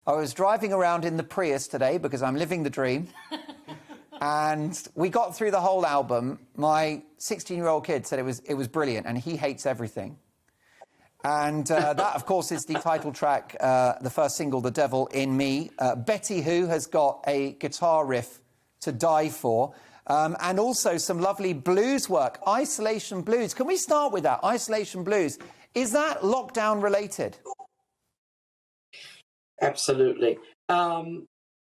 I was driving around in the Prius today because I'm living the dream. And we got through the whole album. My 16-year-old kid said it was brilliant, and he hates everything. And that, of course, is the title track, the first single, The Devil in Me. Betty Who has got a guitar riff to die for. And also some lovely blues work, Isolation Blues. Can we start with that, Isolation Blues? Is that lockdown related? Absolutely.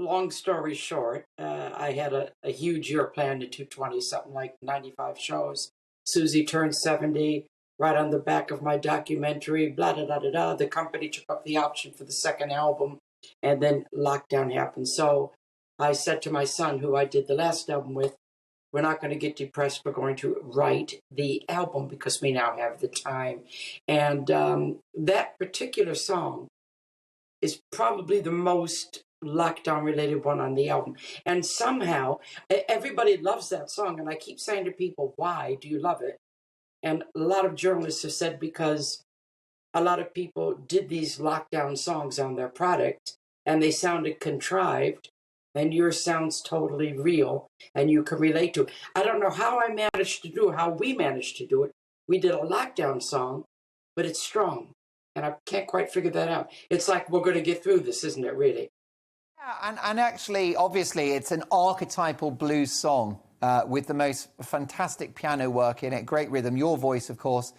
Long story short, I had a huge year planned in 220, something like 95 shows. Suzi turned 70, right on the back of my documentary, blah, da, da, da, da. The company took up the option for the second album, and then lockdown happened. So I said to my son, who I did the last album with, we're not going to get depressed. We're going to write the album because we now have the time. And that particular song is probably the most lockdown-related one on the album. And somehow, everybody loves that song. And I keep saying to people, why do you love it? And a lot of journalists have said because a lot of people did these lockdown songs on their product, and they sounded contrived, and yours sounds totally real, and you can relate to it. I don't know how I managed to do it, how we managed to do it. We did a lockdown song, but it's strong. And I can't quite figure that out. It's like, we're going to get through this, isn't it, really? Yeah, and actually, obviously, it's an archetypal blues song with the most fantastic piano work in it, great rhythm, your voice, of course,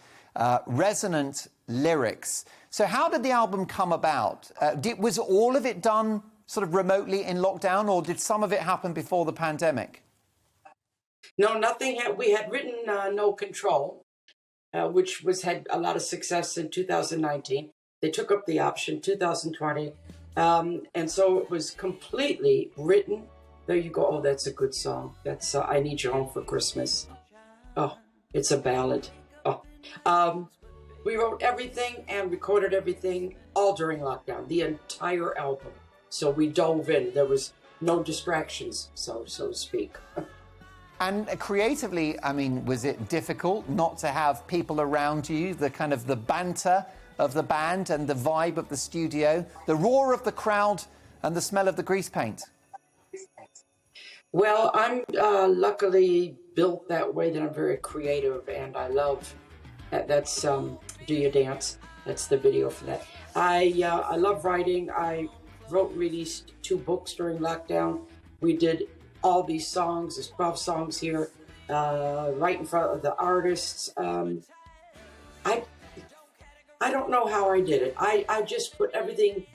resonant lyrics. So how did the album come about? Was all of it done sort of remotely in lockdown, or did some of it happen before the pandemic? No, nothing. We had written No Control, which had a lot of success in 2019. They took up the option 2020. And so it was completely written. There you go. Oh, that's a good song. That's I Need You Home for Christmas. Oh, it's a ballad. Oh, we wrote everything and recorded everything all during lockdown, the entire album. So we dove in. There was no distractions, so to speak. And creatively, I mean, was it difficult not to have people around you, the kind of the banter of the band and the vibe of the studio, the roar of the crowd and the smell of the grease paint? Well, I'm luckily built that way that I'm very creative, and I love that's Do You Dance? That's the video for that. I love writing. I wrote and released 2 books during lockdown. We did all these songs, there's 12 songs here, right in front of the artists. I don't know how I did it. I just put everything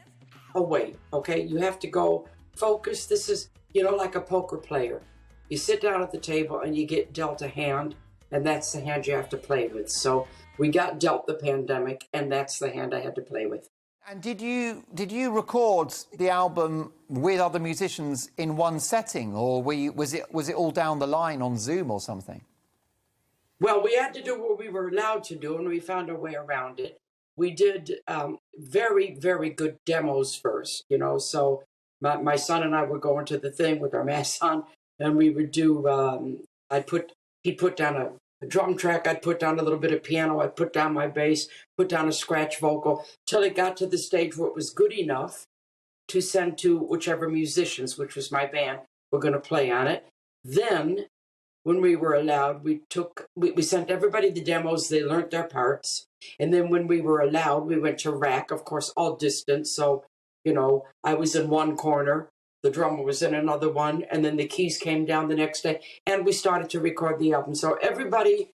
away, okay? You have to go focus. This is, like a poker player. You sit down at the table and you get dealt a hand, and that's the hand you have to play with. So we got dealt the pandemic, and that's the hand I had to play with. And did you record the album with other musicians in one setting, or was it all down the line on Zoom or something? Well, we had to do what we were allowed to do, and we found a way around it. We did very, very good demos first, So my son and I would go into the thing with our masks on, and we would do. He'd put down a drum track, I'd put down a little bit of piano, I'd put down my bass, put down a scratch vocal, till it got to the stage where it was good enough to send to whichever musicians, which was my band, were going to play on it. Then, when we were allowed, we sent everybody the demos, they learned their parts, and then when we were allowed, we went to rack, of course, all distance, so, I was in one corner, the drummer was in another one, and then the keys came down the next day, and we started to record the album. So everybody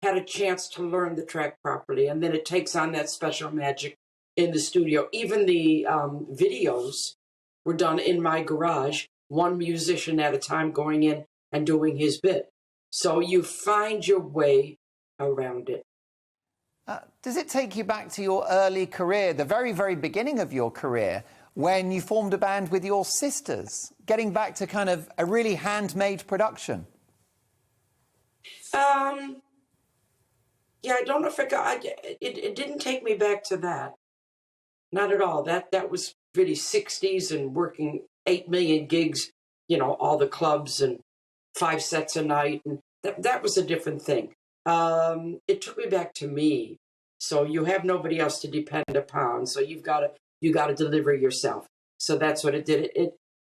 had a chance to learn the track properly, and then it takes on that special magic in the studio. Even the videos were done in my garage, one musician at a time going in and doing his bit. So you find your way around it. Does it take you back to your early career, the very, very beginning of your career, when you formed a band with your sisters, getting back to kind of a really handmade production? Yeah, I don't know if it didn't take me back to that. Not at all. That was really 60s and working 8 million gigs, all the clubs and 5 sets a night. And that was a different thing. It took me back to me. So you have nobody else to depend upon. So you got to deliver yourself. So that's what it did.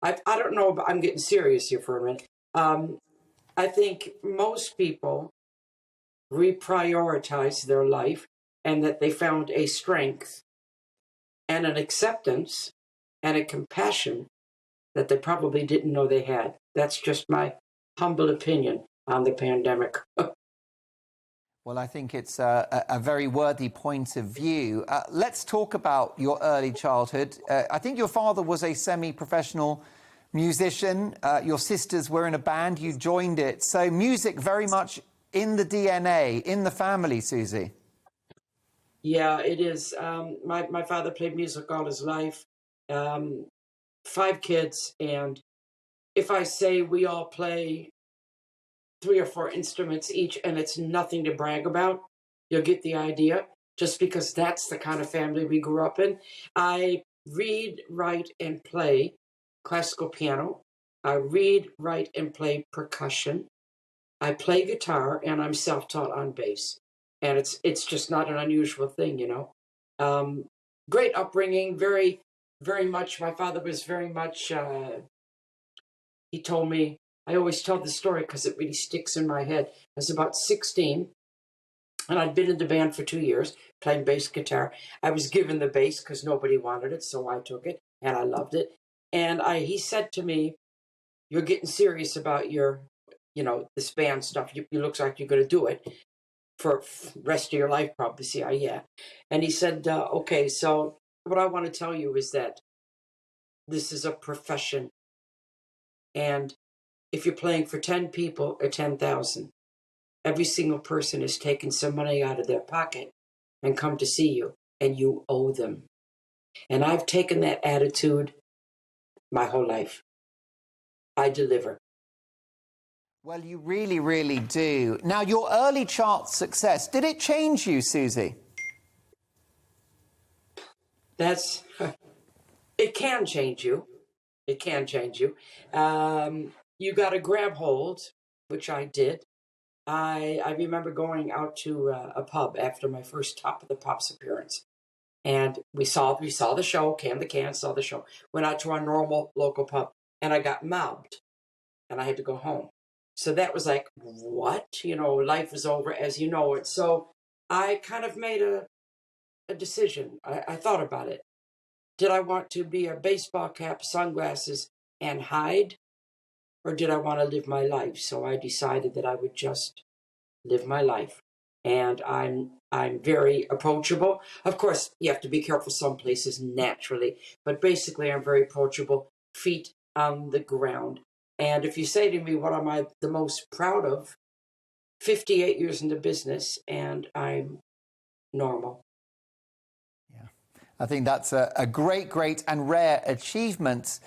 I don't know, but I'm getting serious here for a minute. I think most people reprioritize their life and that they found a strength and an acceptance and a compassion that they probably didn't know they had. That's just my humble opinion on the pandemic. Well, I think it's a very worthy point of view. Let's talk about your early childhood. I think your father was a semi-professional musician. Your sisters were in a band. You joined it. So music very much in the DNA, in the family, Suzi. Yeah, it is. My father played music all his life. 5 kids, and if I say we all play 3 or 4 instruments each, and it's nothing to brag about, you'll get the idea, just because that's the kind of family we grew up in. I read, write, and play classical piano. I read, write, and play percussion. I play guitar, and I'm self-taught on bass. And it's just not an unusual thing, you know. Great upbringing, very, very much. My father was very much, he told me, I always tell the story because it really sticks in my head. I was about 16, and I'd been in the band for 2 years, playing bass guitar. I was given the bass because nobody wanted it, so I took it, and I loved it. And he said to me, "You're getting serious about your, this band stuff. It looks like you're going to do it for the rest of your life, probably." See, yeah. And he said, "Okay, so what I want to tell you is that this is a profession, and if you're playing for 10 people or 10,000, every single person is taking some money out of their pocket and come to see you, and you owe them." And I've taken that attitude my whole life. I deliver. Well, you really, really do. Now, your early chart success, did it change you, Suzi? It can change you. It can change you. You got to grab hold, which I did. I remember going out to a pub after my first Top of the Pops appearance, and we saw the show, Can the Can saw the show. Went out to our normal local pub, and I got mobbed, and I had to go home. So that was like, what? Life is over as you know it. So I kind of made a decision. I thought about it. Did I want to be a baseball cap, sunglasses, and hide? Or did I want to live my life? So I decided that I would just live my life. And I'm very approachable. Of course, you have to be careful some places naturally, but basically I'm very approachable, feet on the ground. And if you say to me, what am I the most proud of? 58 years in the business, and I'm normal. Yeah, I think that's a great, great and rare achievement.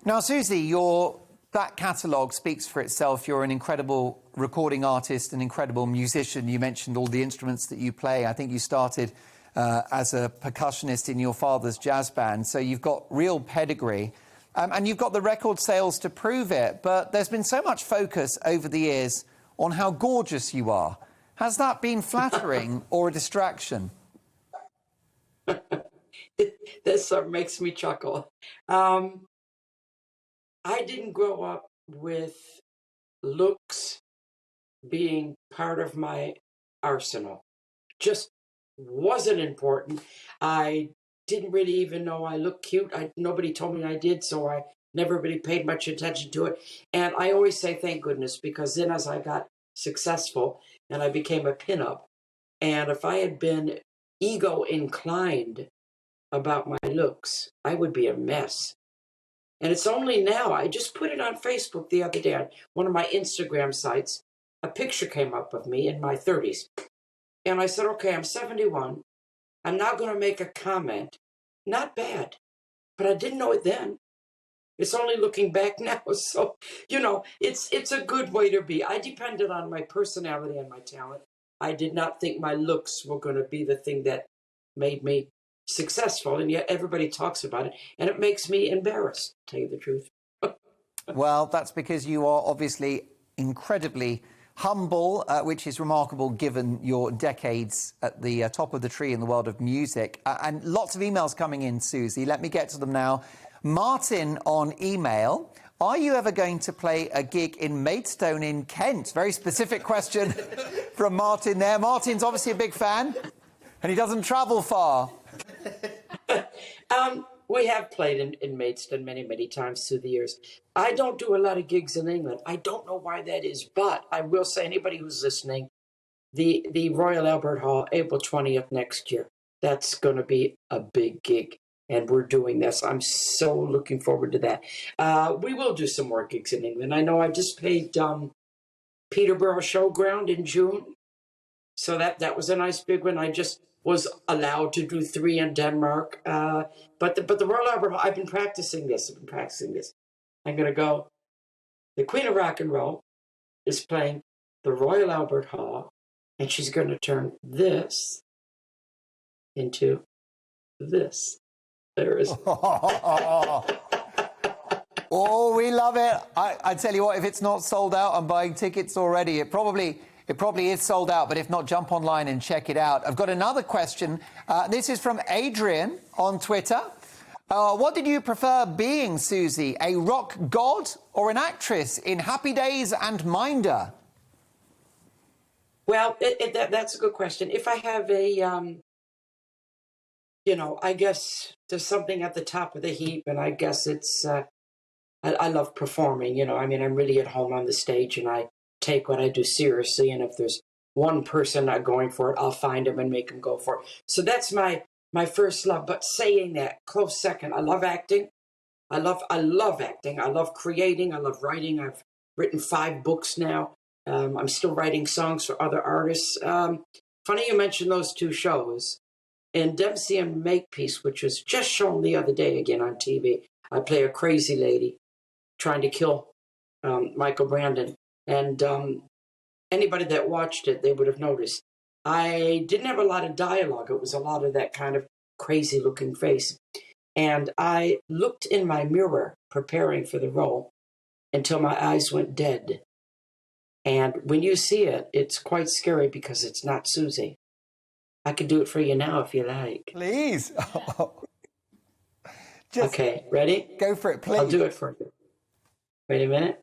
Now, Suzi, your back catalogue speaks for itself. You're an incredible recording artist, an incredible musician. You mentioned all the instruments that you play. I think you started as a percussionist in your father's jazz band, so you've got real pedigree. And you've got the record sales to prove it, but there's been so much focus over the years on how gorgeous you are. Has that been flattering or a distraction? This makes me chuckle. I didn't grow up with looks being part of my arsenal. Just wasn't important. I didn't really even know I looked cute. Nobody told me I did, so I never really paid much attention to it. And I always say thank goodness, because then as I got successful and I became a pinup, and if I had been ego inclined about my looks, I would be a mess. And it's only now, I just put it on Facebook the other day, on one of my Instagram sites, a picture came up of me in my 30s. And I said, okay, I'm 71. I'm now going to make a comment. Not bad, but I didn't know it then. It's only looking back now. So, it's a good way to be. I depended on my personality and my talent. I did not think my looks were going to be the thing that made me successful, and yet everybody talks about it, and it makes me embarrassed, to tell you the truth. Well, that's because you are obviously incredibly humble, which is remarkable given your decades at the top of the tree in the world of music. And lots of emails coming in, Suzi. Let me get to them now. Martin on email. Are you ever going to play a gig in Maidstone in Kent? Very specific question from Martin there. Martin's obviously a big fan, and he doesn't travel far. We have played in Maidstone many, many times through the years. I don't do a lot of gigs in England. I don't know why that is, but I will say, anybody who's listening, the Royal Albert Hall, April 20th next year, that's going to be a big gig, and we're doing this. I'm so looking forward to that. We will do some more gigs in England. I know I just played Peterborough Showground in June, so that was a nice big one. I just was allowed to do 3 in Denmark. But the Royal Albert Hall, I've been practicing this. I'm going to go. The Queen of Rock and Roll is playing the Royal Albert Hall, and she's going to turn this into this. There is. Oh, we love it. I tell you what, if it's not sold out, I'm buying tickets already. It probably is sold out, but if not, jump online and check it out. I've got another question. This is from Adrian on Twitter. What did you prefer being, Suzi? A rock god or an actress in Happy Days and Minder? Well, that's a good question. If I have a, I guess there's something at the top of the heap, and I guess it's, I love performing, I mean, I'm really at home on the stage, and I take what I do seriously, and if there's one person not going for it, I'll find him and make him go for it. So that's my first love. But saying that, close second, I love acting. I love acting. I love creating. I love writing. I've written 5 books now. I'm still writing songs for other artists. Funny you mentioned those 2 shows. In Dempsey and Makepeace, which was just shown the other day again on TV, I play a crazy lady trying to kill Michael Brandon. And anybody that watched it, they would have noticed. I didn't have a lot of dialogue. It was a lot of that kind of crazy-looking face. And I looked in my mirror preparing for the role until my eyes went dead. And when you see it, it's quite scary because it's not Suzi. I could do it for you now if you like. Please. Okay, ready? Go for it, please. I'll do it for you. Wait a minute.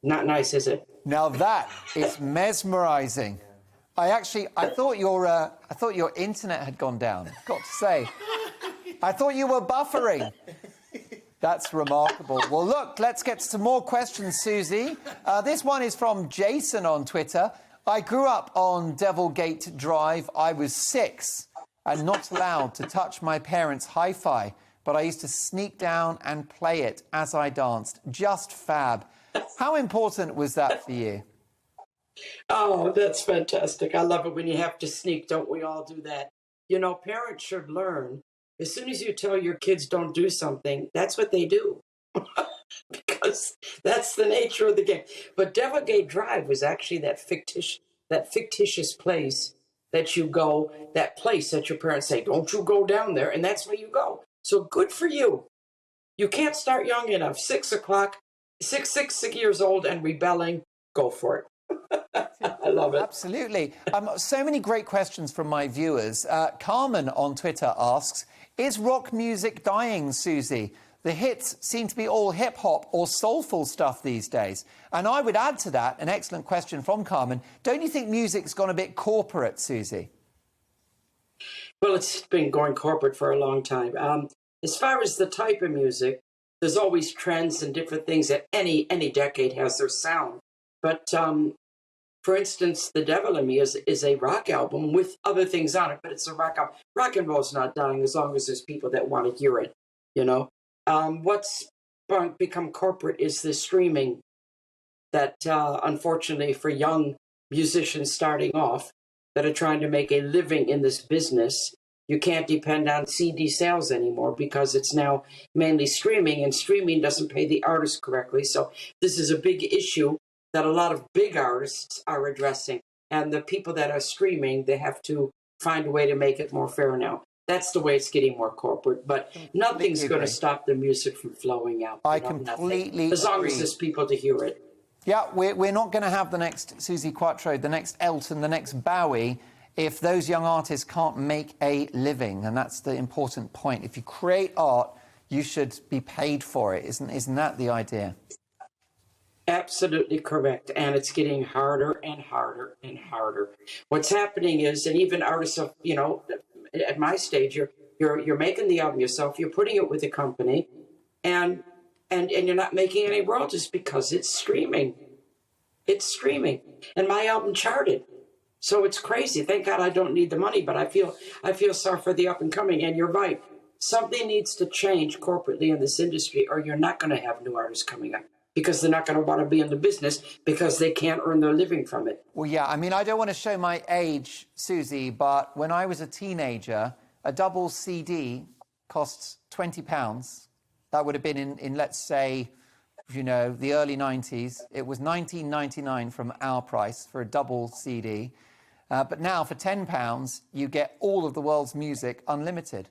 Not nice, is it? Now that is mesmerizing. I thought your internet had gone down. Got to say, I thought you were buffering. That's remarkable. Well, look, let's get to some more questions, Suzi. This one is from Jason on Twitter. I grew up on Devilgate Drive. I was 6 and not allowed to touch my parents' hi-fi, but I used to sneak down and play it as I danced. Just fab. How important was that for you? Oh, that's fantastic. I love it when you have to sneak. Don't we all do that? Parents should learn. As soon as you tell your kids don't do something, that's what they do. Because that's the nature of the game. But Devilgate Drive was actually that fictitious place that you go, that place that your parents say, don't you go down there, and that's where you go. So good for you. You can't start young enough. 6 years old and rebelling, go for it. I love it. Absolutely. So many great questions from my viewers. Carmen on Twitter asks, is rock music dying, Suzi? The hits seem to be all hip-hop or soulful stuff these days. And I would add to that, an excellent question from Carmen, don't you think music's gone a bit corporate, Suzi? Well, it's been going corporate for a long time. As far as the type of music, there's always trends and different things that any decade has their sound. But for instance, The Devil in Me is a rock album with other things on it, but it's a rock album. Rock and roll's not dying as long as there's people that want to hear it, What's become corporate is the streaming that, unfortunately, for young musicians starting off that are trying to make a living in this business, you can't depend on CD sales anymore because it's now mainly streaming, and streaming doesn't pay the artist correctly. So this is a big issue that a lot of big artists are addressing. And the people that are streaming, they have to find a way to make it more fair now. That's the way it's getting more corporate, but nothing's going to agree. stop the music from flowing out. I You know, completely nothing. As long agree. as there's people to hear it. Yeah, we're not going to have the next Suzi Quatro, the next Elton, the next Bowie, if those young artists can't make a living. And that's the important point. If you create art, you should be paid for it. Isn't that the idea? Absolutely correct. And it's getting harder and harder and harder. What's happening is, and even artists of, you know, at my stage, you're making the album yourself, you're putting it with a company, and you're not making any royalties because it's streaming. It's streaming. And my album charted. So it's crazy. Thank God I don't need the money, but I feel sorry for the up and coming. And you're right. Something needs to change corporately in this industry, or you're not going to have new artists coming up, because they're not going to want to be in the business because they can't earn their living from it. Well, yeah, I mean, I don't want to show my age, Suzi, but when I was a teenager, a double CD costs £20. That would have been in let's say, you know, the early 90s. It was $19.99 from our price for a double CD. But now for £10, you get all of the world's music unlimited.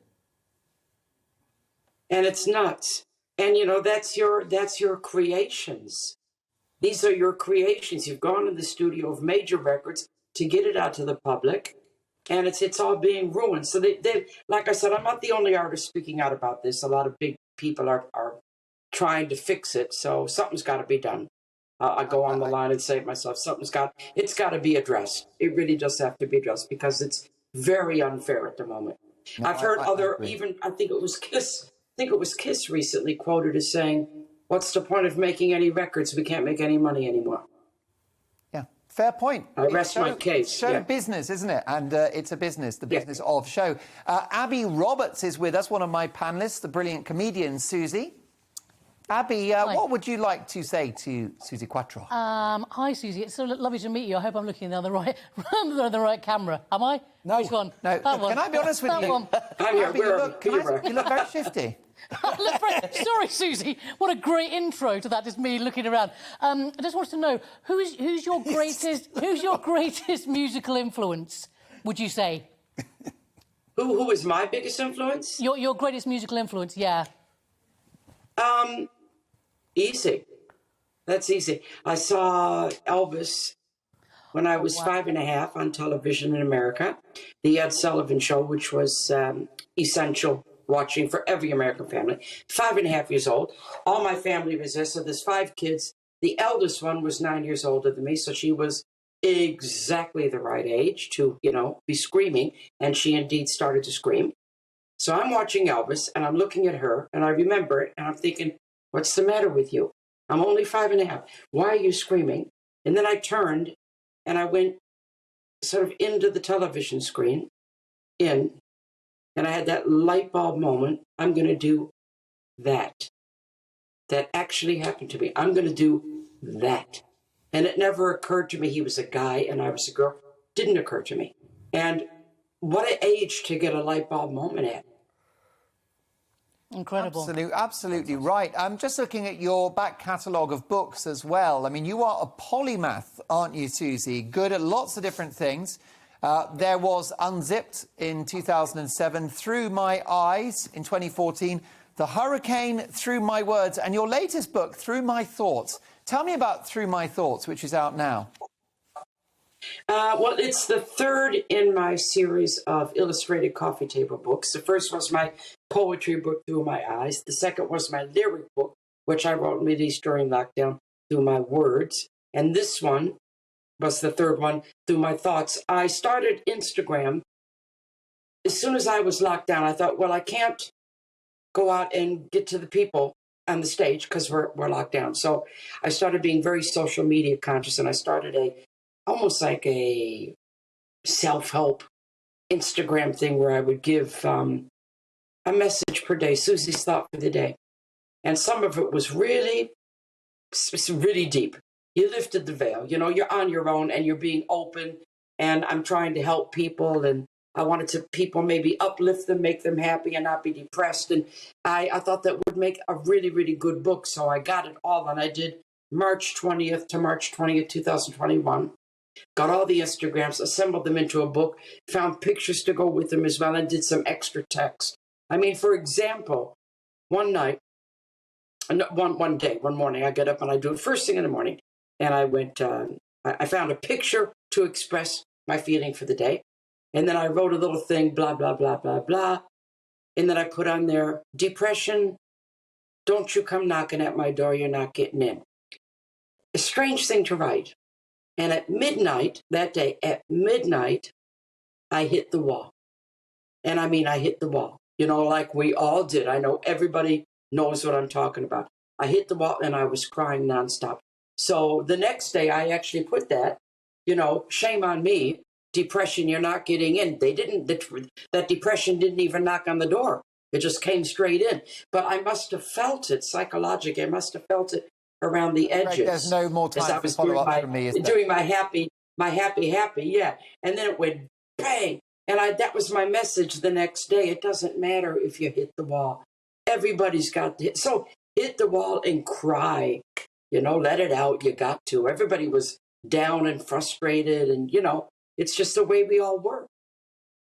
And it's nuts. And, you know, that's your creations. These are your creations. You've gone to the studio of major records to get it out to the public, and it's all being ruined. So they like I said, I'm not the only artist speaking out about this. A lot of big people are trying to fix it. So something's got to be done. I go on the line and say to myself, it's got to be addressed. It really does have to be addressed because it's very unfair at the moment. No, I've heard I I think it was Kiss recently quoted as saying, "What's the point of making any records? We can't make any money anymore." Yeah, fair point. I rest my case. Show Yeah. business, isn't it? And it's a business, the business of show. Abby Roberts is with us, one of my panellists, the brilliant comedian Suzi. Abby, what would you like to say to Suzi Quatro? Hi, Suzi. It's so lovely to meet you. I hope I'm looking on the right, on the right camera. Am I? No, Which one? no. That one. Can I be honest with That you? one. Abby, you look very shifty. Sorry, Suzi. What a great intro to that. Just me looking around. I just wanted to know who's your greatest musical influence? Would you say? Who is my biggest influence? Your greatest musical influence? Yeah. Easy. That's easy. I saw Elvis when I was 5.5 on television in America, the Ed Sullivan Show, which was essential watching for every American family. 5.5 years old. All my family was there. So there's 5 kids. The eldest one was 9 years older than me, so she was exactly the right age to, you know, be screaming, and she indeed started to scream. So I'm watching Elvis, and I'm looking at her, and I remember it, and I'm thinking, what's the matter with you? I'm only 5.5. Why are you screaming? And then I turned, and I went sort of into the television screen, and I had that light bulb moment. I'm going to do that. That actually happened to me. I'm going to do that. And it never occurred to me he was a guy and I was a girl. Didn't occur to me. And what an age to get a light bulb moment at. Incredible. Absolutely right. I'm just looking at your back catalogue of books as well. I mean, you are a polymath, aren't you, Suzi? Good at lots of different things. There was Unzipped in 2007, Through My Eyes in 2014, The Hurricane, Through My Words, and your latest book, Through My Thoughts. Tell me about Through My Thoughts, which is out now. Well, it's the third in my series of illustrated coffee table books. The first was my poetry book, Through My Eyes. The second was my lyric book, which I wrote and released during lockdown, Through My Words. And this one was the third one, Through My Thoughts. I started Instagram. As soon as I was locked down, I thought, well, I can't go out and get to the people on the stage because we're locked down. So I started being very social media conscious, and I started almost like a self-help Instagram thing where I would give a message per day, Suzi's thought for the day. And some of it was really deep. You lifted the veil. You know, you're on your own and you're being open, and I'm trying to help people, and I wanted to people maybe uplift them, make them happy and not be depressed. And I thought that would make a really, really good book. So I got it all, and I did March 20th to March 20th, 2021. got all the Instagrams, assembled them into a book, found pictures to go with them as well, and did some extra text. I mean, for example, one night, one day, one morning, I get up and I do it first thing in the morning. And I went, I found a picture to express my feeling for the day. And then I wrote a little thing, blah, blah, blah, blah, blah. And then I put on there, depression, don't you come knocking at my door, you're not getting in. A strange thing to write. And at midnight, that day, at midnight, I hit the wall. And I mean, I hit the wall, you know, like we all did. I know everybody knows what I'm talking about. I hit the wall and I was crying nonstop. So the next day I actually put that, you know, shame on me, depression, you're not getting in. They didn't, that depression didn't even knock on the door. It just came straight in. But I must have felt it psychologically. I must have felt it around the edges. Greg, there's no more time for follow-up from me, is there? Doing my happy, yeah. And then it went bang. And that was my message the next day. It doesn't matter if you hit the wall. Everybody's got to hit. So hit the wall and cry. You know, let it out. You got to. Everybody was down and frustrated. And, you know, it's just the way we all were.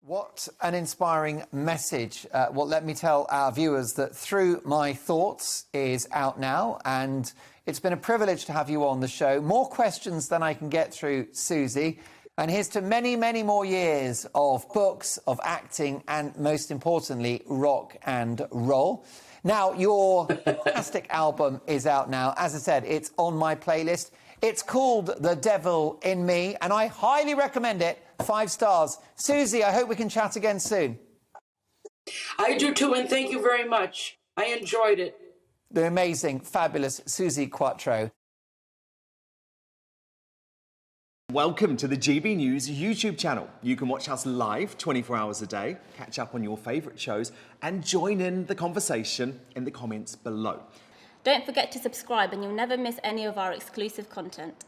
What an inspiring message. Well, let me tell our viewers that Through My Thoughts is out now, and it's been a privilege to have you on the show. More questions than I can get through, Suzi. And here's to many, many more years of books, of acting, and most importantly, rock and roll. Now, your fantastic album is out now. As I said, it's on my playlist. It's called The Devil in Me, and I highly recommend it. 5 stars. Suzi, I hope we can chat again soon. I do too, and thank you very much. I enjoyed it. The amazing, fabulous Suzi Quatro. Welcome to the GB News YouTube channel. You can watch us live 24 hours a day, catch up on your favourite shows, and join in the conversation in the comments below. Don't forget to subscribe and you'll never miss any of our exclusive content.